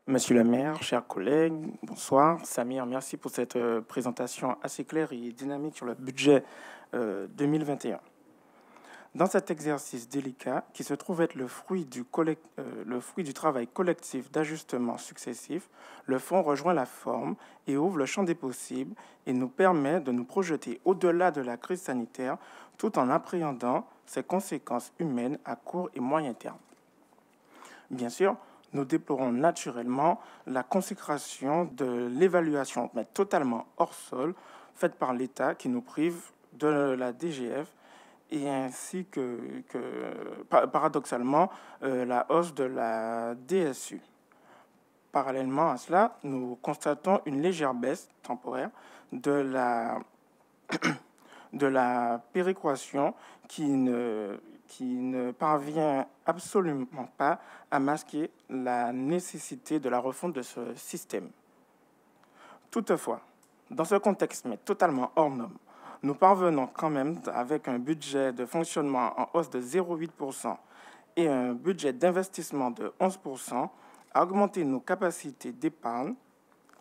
Monsieur le maire, chers collègues, bonsoir. Samir, merci pour cette présentation assez claire et dynamique sur le budget 2021. Dans cet exercice délicat, qui se trouve être le fruit du travail collectif d'ajustement successif, le fonds rejoint la forme et ouvre le champ des possibles et nous permet de nous projeter au-delà de la crise sanitaire tout en appréhendant ses conséquences humaines à court et moyen terme. Bien sûr, nous déplorons naturellement la consécration de l'évaluation, mais totalement hors sol, faite par l'État qui nous prive de la DGF et ainsi paradoxalement, la hausse de la DSU. Parallèlement à cela, nous constatons une légère baisse temporaire de la péréquation qui ne parvient absolument pas à masquer la nécessité de la refonte de ce système. Toutefois, dans ce contexte, mais totalement hors norme, nous parvenons quand même, avec un budget de fonctionnement en hausse de 0,8% et un budget d'investissement de 11%, à augmenter nos capacités d'épargne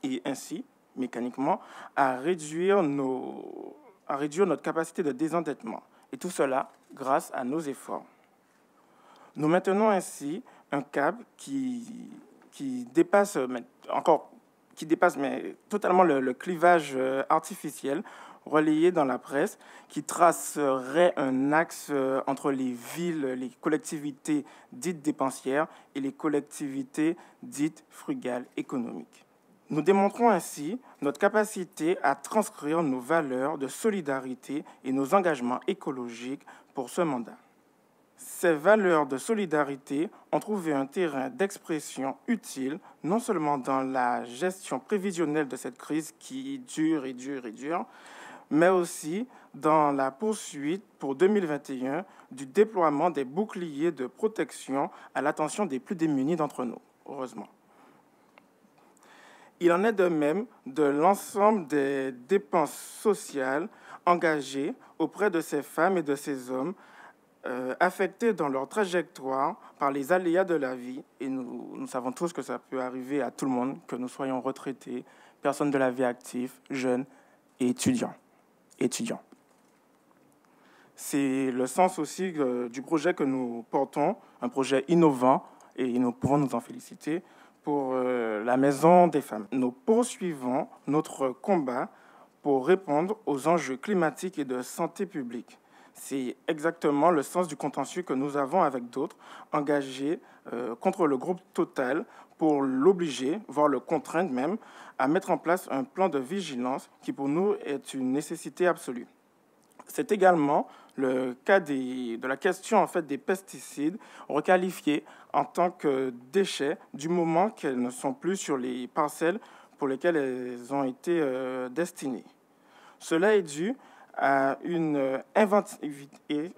et ainsi, mécaniquement, à réduire notre capacité de désendettement. Et tout cela grâce à nos efforts. Nous maintenons ainsi un cap qui dépasse mais totalement le clivage artificiel relayé dans la presse, qui tracerait un axe entre les villes, les collectivités dites dépensières et les collectivités dites frugales économiques. Nous démontrons ainsi notre capacité à transcrire nos valeurs de solidarité et nos engagements écologiques pour ce mandat. Ces valeurs de solidarité ont trouvé un terrain d'expression utile, non seulement dans la gestion prévisionnelle de cette crise qui dure et dure et dure, mais aussi dans la poursuite pour 2021 du déploiement des boucliers de protection à l'attention des plus démunis d'entre nous, heureusement. Il en est de même de l'ensemble des dépenses sociales engagées auprès de ces femmes et de ces hommes affectés dans leur trajectoire par les aléas de la vie. Et nous savons tous que ça peut arriver à tout le monde, que nous soyons retraités, personnes de la vie active, jeunes et étudiants. C'est le sens aussi du projet que nous portons, un projet innovant, et nous pouvons nous en féliciter, pour la Maison des femmes. Nous poursuivons notre combat pour répondre aux enjeux climatiques et de santé publique. C'est exactement le sens du contentieux que nous avons avec d'autres, engagés contre le groupe Total pour l'obliger, voire le contraindre même, à mettre en place un plan de vigilance qui pour nous est une nécessité absolue. C'est également le cas de la question des pesticides requalifiés en tant que déchets du moment qu'elles ne sont plus sur les parcelles pour lesquelles elles ont été destinées. Cela est dû à une inventivité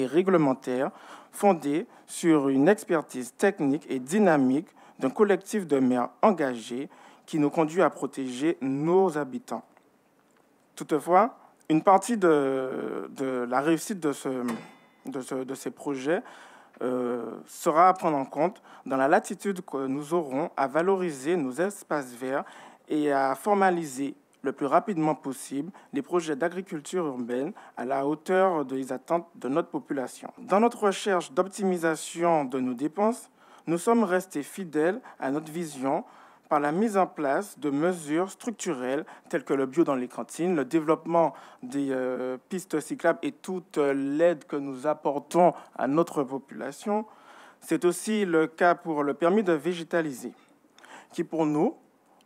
réglementaire fondée sur une expertise technique et dynamique d'un collectif de maires engagés qui nous conduit à protéger nos habitants. Toutefois, une partie de la réussite de ces projets sera à prendre en compte dans la latitude que nous aurons à valoriser nos espaces verts et à formaliser le plus rapidement possible les projets d'agriculture urbaine à la hauteur des attentes de notre population. Dans notre recherche d'optimisation de nos dépenses, nous sommes restés fidèles à notre vision par la mise en place de mesures structurelles telles que le bio dans les cantines, le développement des pistes cyclables et toute l'aide que nous apportons à notre population. C'est aussi le cas pour le permis de végétaliser, qui pour nous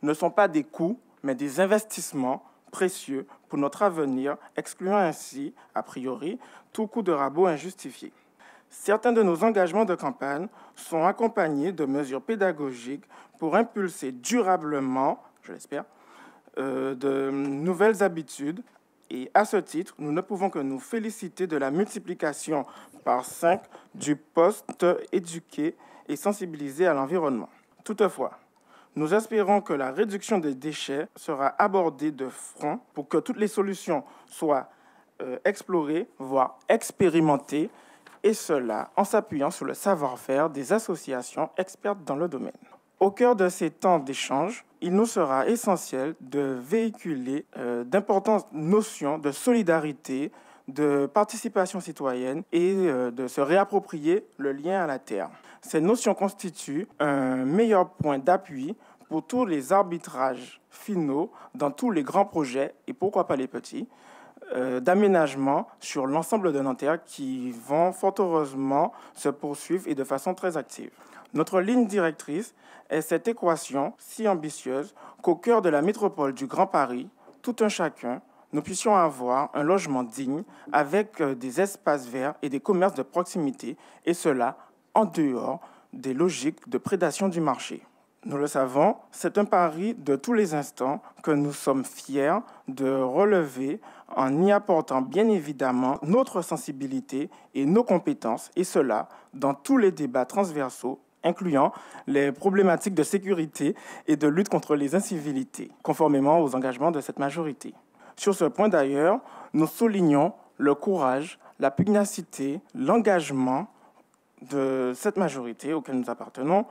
ne sont pas des coûts, mais des investissements précieux pour notre avenir, excluant ainsi, a priori, tout coût de rabot injustifié. Certains de nos engagements de campagne sont accompagnés de mesures pédagogiques pour impulser durablement, je l'espère, de nouvelles habitudes. Et à ce titre, nous ne pouvons que nous féliciter de la multiplication par 5 du poste éduqué et sensibilisé à l'environnement. Toutefois, nous espérons que la réduction des déchets sera abordée de front pour que toutes les solutions soient explorées, voire expérimentées, et cela en s'appuyant sur le savoir-faire des associations expertes dans le domaine. Au cœur de ces temps d'échange, il nous sera essentiel de véhiculer d'importantes notions de solidarité, de participation citoyenne et de se réapproprier le lien à la terre. Ces notions constituent un meilleur point d'appui pour tous les arbitrages finaux dans tous les grands projets, et pourquoi pas les petits, d'aménagement sur l'ensemble de Nanterre qui vont fort heureusement se poursuivre et de façon très active. Notre ligne directrice est cette équation si ambitieuse qu'au cœur de la métropole du Grand Paris, tout un chacun, nous puissions avoir un logement digne avec des espaces verts et des commerces de proximité, et cela en dehors des logiques de prédation du marché. Nous le savons, c'est un pari de tous les instants que nous sommes fiers de relever en y apportant bien évidemment notre sensibilité et nos compétences, et cela dans tous les débats transversaux, incluant les problématiques de sécurité et de lutte contre les incivilités, conformément aux engagements de cette majorité. Sur ce point d'ailleurs, nous soulignons le courage, la pugnacité, l'engagement de cette majorité auquel nous appartenons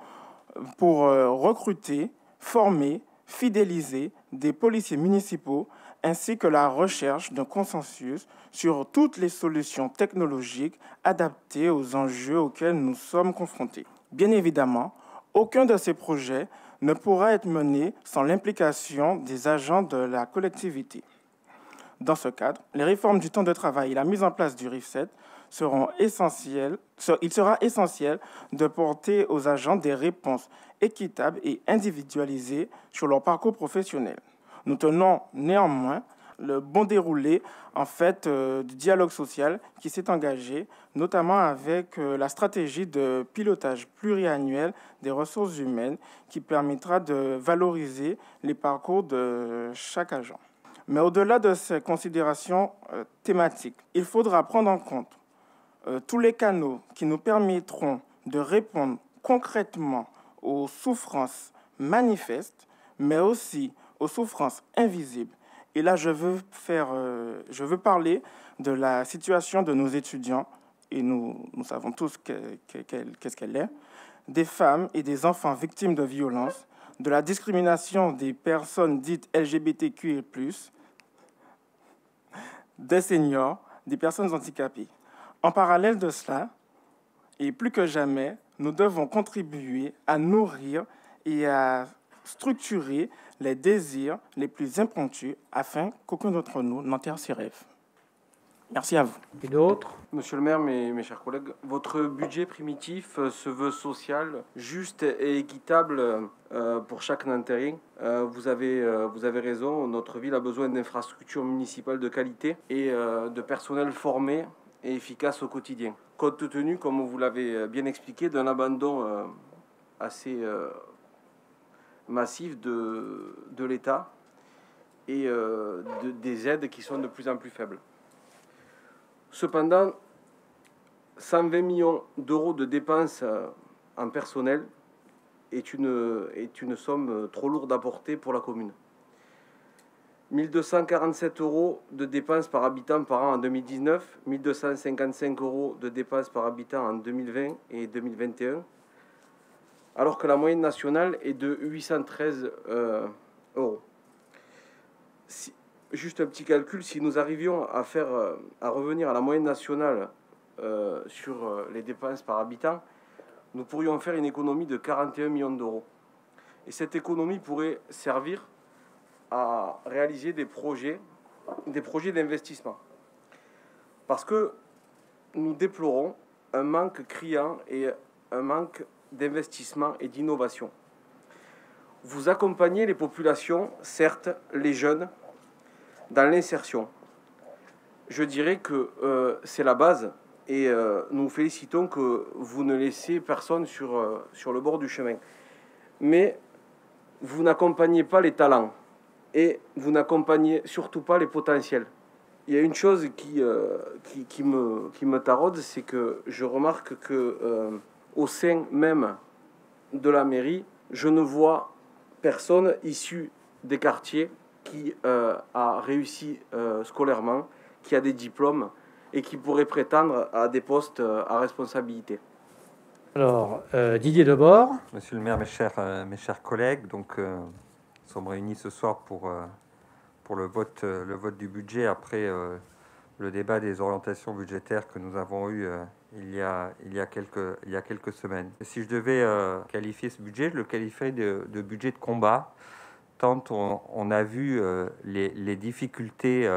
pour recruter, former, fidéliser des policiers municipaux ainsi que la recherche d'un consensus sur toutes les solutions technologiques adaptées aux enjeux auxquels nous sommes confrontés. Bien évidemment, aucun de ces projets ne pourra être mené sans l'implication des agents de la collectivité. Dans ce cadre, les réformes du temps de travail et la mise en place du RIF7 seront essentielles. Il sera essentiel de porter aux agents des réponses équitables et individualisées sur leur parcours professionnel. Nous tenons néanmoins le bon déroulé du dialogue social qui s'est engagé, notamment avec la stratégie de pilotage pluriannuel des ressources humaines qui permettra de valoriser les parcours de chaque agent. Mais au-delà de ces considérations thématiques, il faudra prendre en compte tous les canaux qui nous permettront de répondre concrètement aux souffrances manifestes, mais aussi aux souffrances invisibles. Et là, je veux parler de la situation de nos étudiants, et nous savons tous qu'est-ce qu'elle est, des femmes et des enfants victimes de violences, de la discrimination des personnes dites LGBTQI+, des seniors, des personnes handicapées. En parallèle de cela, et plus que jamais, nous devons contribuer à nourrir et à structurer les désirs les plus impromptus afin qu'aucun d'entre nous n'enterre ses rêves. Merci à vous. Et d'autres ? Monsieur le maire, mes chers collègues, votre budget primitif se veut social, juste et équitable pour chaque Nanterrien. Vous avez raison, notre ville a besoin d'infrastructures municipales de qualité et de personnel formé et efficace au quotidien. Compte tenu, comme vous l'avez bien expliqué, d'un abandon assez massif de l'État et des aides qui sont de plus en plus faibles. Cependant, 120 millions d'euros de dépenses en personnel est une somme trop lourde à porter pour la commune. 1 247 euros de dépenses par habitant par an en 2019, 1 255 euros de dépenses par habitant en 2020 et 2021, alors que la moyenne nationale est de 813 euros. Juste un petit calcul, si nous arrivions à revenir à la moyenne nationale sur les dépenses par habitant, nous pourrions faire une économie de 41 millions d'euros. Et cette économie pourrait servir à réaliser des projets d'investissement. Parce que nous déplorons un manque criant et un manque d'investissement et d'innovation. Vous accompagnez les populations, certes les jeunes, dans l'insertion. Je dirais que c'est la base et nous félicitons que vous ne laissez personne sur le bord du chemin. Mais vous n'accompagnez pas les talents et vous n'accompagnez surtout pas les potentiels. Il y a une chose qui me taraude, c'est que je remarque que au sein même de la mairie, je ne vois personne issu des quartiers qui a réussi scolairement, qui a des diplômes et qui pourrait prétendre à des postes à responsabilité. Alors, Didier Debord. Monsieur le maire, mes chers collègues, donc, nous sommes réunis ce soir pour le vote du budget après le débat des orientations budgétaires que nous avons eu il y a quelques semaines. Et si je devais qualifier ce budget, je le qualifierais de budget de combat, tant on a vu les difficultés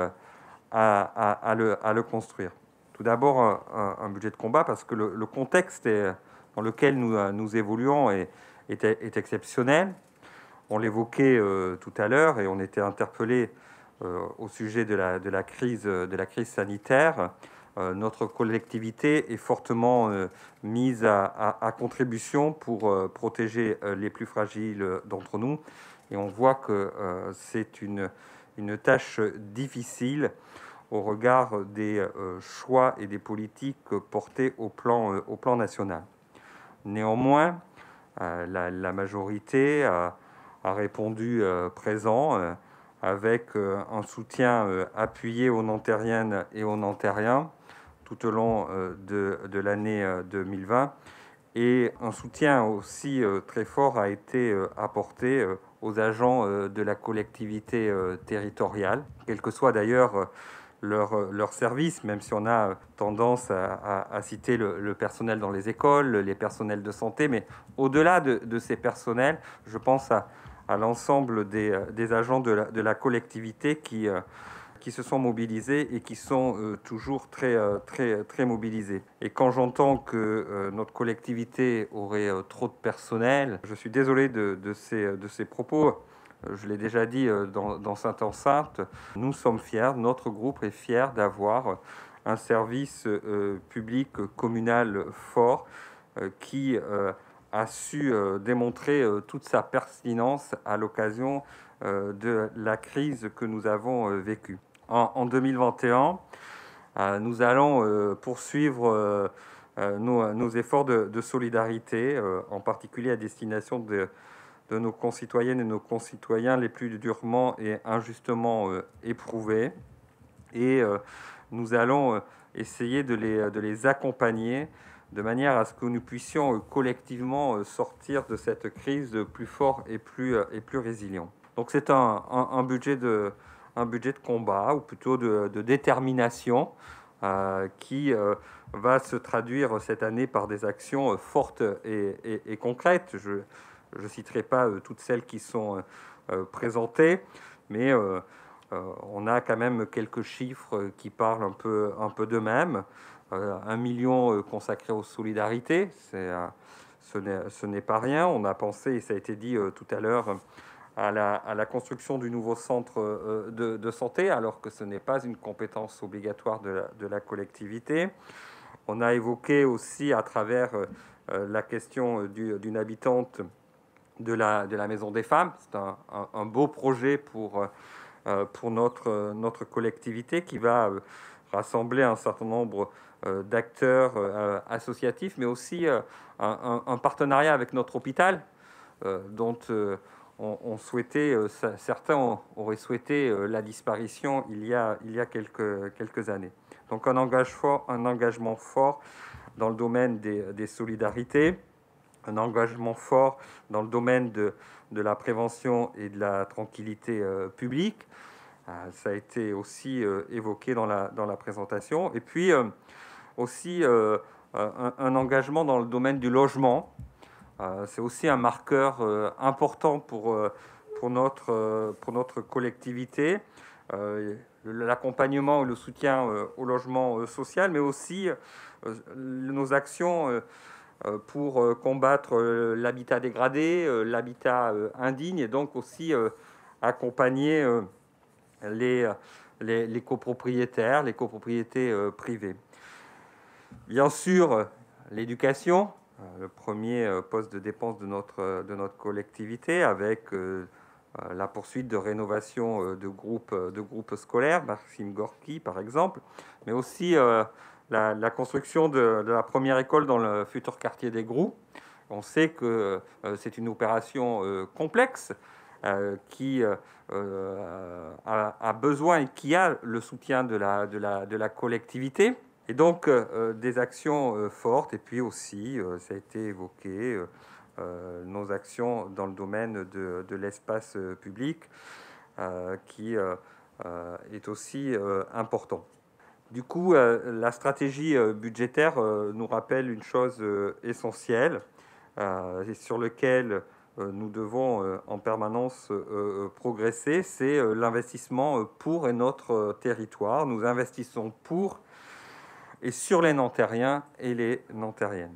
à le construire. Tout d'abord, un budget de combat parce que le contexte dans lequel nous évoluons est exceptionnel. On l'évoquait tout à l'heure et on était interpellé au sujet de la crise sanitaire. Notre collectivité est fortement mise à contribution pour protéger les plus fragiles d'entre nous. Et on voit que c'est une tâche difficile au regard des choix et des politiques portés au plan national. Néanmoins, la majorité a répondu présent avec un soutien appuyé aux Nanterriennes et aux Nantériens tout au long de l'année 2020. Et un soutien aussi très fort a été apporté aux agents de la collectivité territoriale, quel que soit d'ailleurs leur service, même si on a tendance à citer le personnel dans les écoles, les personnels de santé, mais au-delà de ces personnels, je pense à l'ensemble des agents de la collectivité qui se sont mobilisés et qui sont toujours très mobilisés. Et quand j'entends que notre collectivité aurait trop de personnel, je suis désolé de ces propos. Je l'ai déjà dit dans cette enceinte, nous sommes fiers, notre groupe est fier d'avoir un service public communal fort qui a su démontrer toute sa pertinence à l'occasion de la crise que nous avons vécue. En 2021, nous allons poursuivre nos efforts de solidarité, en particulier à destination de nos concitoyennes et nos concitoyens les plus durement et injustement éprouvés. Et nous allons essayer de les accompagner de manière à ce que nous puissions collectivement sortir de cette crise plus fort et plus résilient. Donc c'est un budget de combat, ou plutôt de détermination, qui va se traduire cette année par des actions fortes et concrètes. Je ne citerai pas toutes celles qui sont présentées, mais on a quand même quelques chiffres qui parlent un peu d'eux-mêmes. 1 million consacré aux solidarités, ce n'est pas rien. On a pensé, et ça a été dit tout à l'heure, à la construction du nouveau centre de santé, alors que ce n'est pas une compétence obligatoire de la collectivité. On a évoqué aussi à travers la question d'une habitante de la Maison des Femmes. C'est un beau projet pour notre collectivité qui va rassembler un certain nombre d'acteurs associatifs, mais aussi un partenariat avec notre hôpital, dont on souhaitait, certains auraient souhaité la disparition il y a quelques années. Donc un engagement fort dans le domaine des solidarités, un engagement fort dans le domaine de la prévention et de la tranquillité publique. Ça a été aussi évoqué dans la présentation. Et puis aussi un engagement dans le domaine du logement. C'est aussi un marqueur important pour notre collectivité. L'accompagnement et le soutien au logement social, mais aussi nos actions pour combattre l'habitat dégradé, l'habitat indigne, et donc aussi accompagner les copropriétaires, les copropriétés privées. Bien sûr, l'éducation, le premier poste de dépense de notre collectivité, avec la poursuite de rénovation de groupes scolaires, Maxime Gorki par exemple, mais aussi la construction de la première école dans le futur quartier des Groux. On sait que c'est une opération complexe qui a besoin et qui a le soutien de la collectivité. Et donc, des actions fortes, et puis aussi, ça a été évoqué, nos actions dans le domaine de l'espace public, qui est aussi important. Du coup, la stratégie budgétaire nous rappelle une chose essentielle, et sur laquelle nous devons en permanence progresser, c'est l'investissement pour notre territoire. Nous investissons pour et sur les Nanterriens et les Nanterriennes.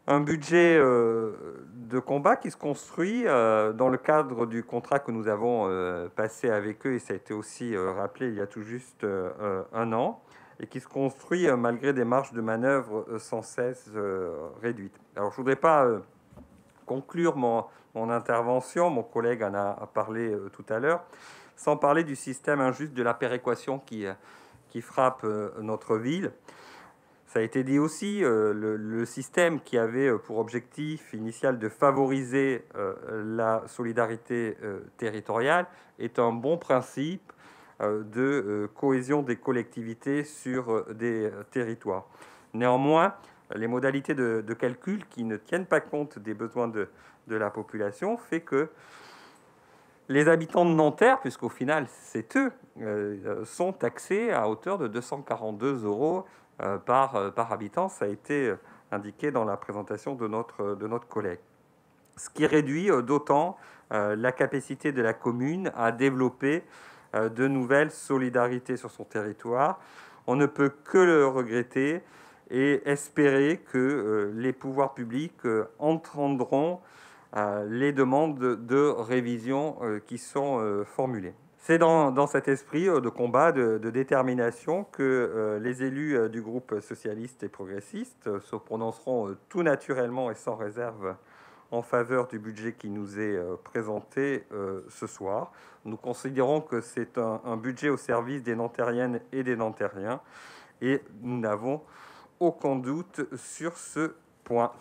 Un budget de combat qui se construit dans le cadre du contrat que nous avons passé avec eux, et ça a été aussi rappelé il y a tout juste un an, et qui se construit malgré des marges de manœuvre sans cesse réduites. Alors je ne voudrais pas conclure mon intervention, mon collègue en a parlé tout à l'heure, sans parler du système injuste de la péréquation qui frappe notre ville. Ça a été dit aussi, le système qui avait pour objectif initial de favoriser la solidarité territoriale est un bon principe de cohésion des collectivités sur des territoires. Néanmoins, les modalités de calcul qui ne tiennent pas compte des besoins de la population fait que les habitants de Nanterre, puisqu'au final c'est eux, sont taxés à hauteur de 242 € par habitant. Ça a été indiqué dans la présentation de notre collègue. Ce qui réduit d'autant la capacité de la commune à développer de nouvelles solidarités sur son territoire. On ne peut que le regretter et espérer que les pouvoirs publics entendront les demandes de révision qui sont formulées. C'est dans cet esprit de combat, de détermination que les élus du groupe socialiste et progressiste se prononceront tout naturellement et sans réserve en faveur du budget qui nous est présenté ce soir. Nous considérons que c'est un budget au service des Nanterriennes et des Nanterriens, et nous n'avons aucun doute sur ce point.